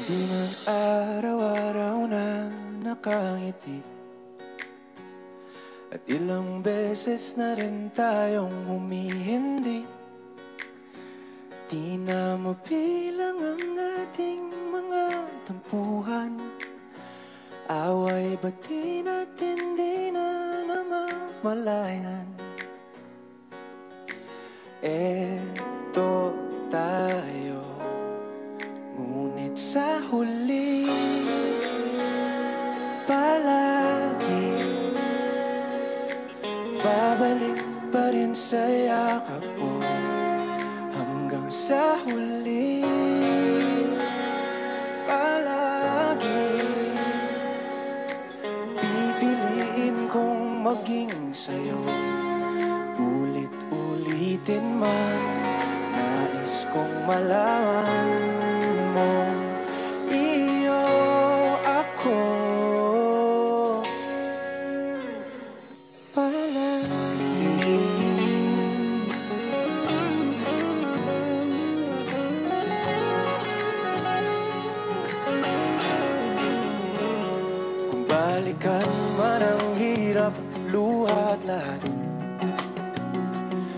Di man araw-araw na nakangiti, at ilang beses na rin tayong humihindi. Di na mabilang ang ating mga tampuhan, away ba't di natin di na namamalayan? Eto tayo, ngunit sa huli palagi babalik pa rin sa yakap mo. Hanggang sa huli palagi pipiliin kong maging sa'yo. Ulit-ulitin man, nais kong malaman mo, iyo ako palagi. Kung balikan man ang hirap, luha at lahat,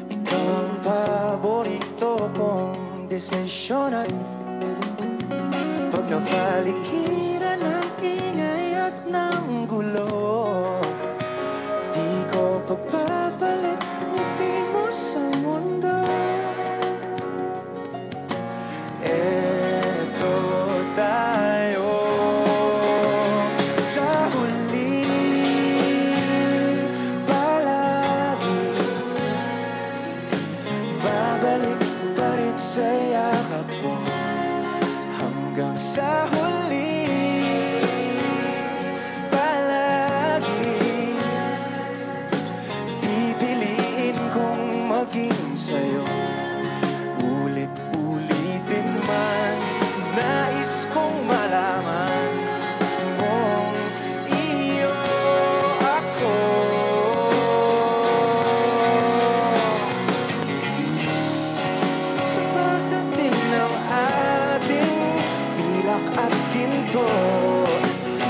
ikaw ang paborito kong desisyonan. Pag napaligiran ng ingay at ng gulo, di ko pagpapalit ngiti mo sa mundo. Eto tayo sa huli palagi, babalik pa rin sa yakap mo. Hanggang sa huli palagi pipiliin kong maging sa'yo. Ulit-ulitin man, nais kong malaman kung iyo ako. Sa pagdating ng ating pilak at ginto,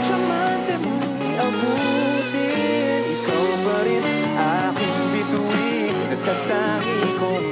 tiyamante mo'y abutin, ikaw pa rin aking bituin. Nagtatangi kong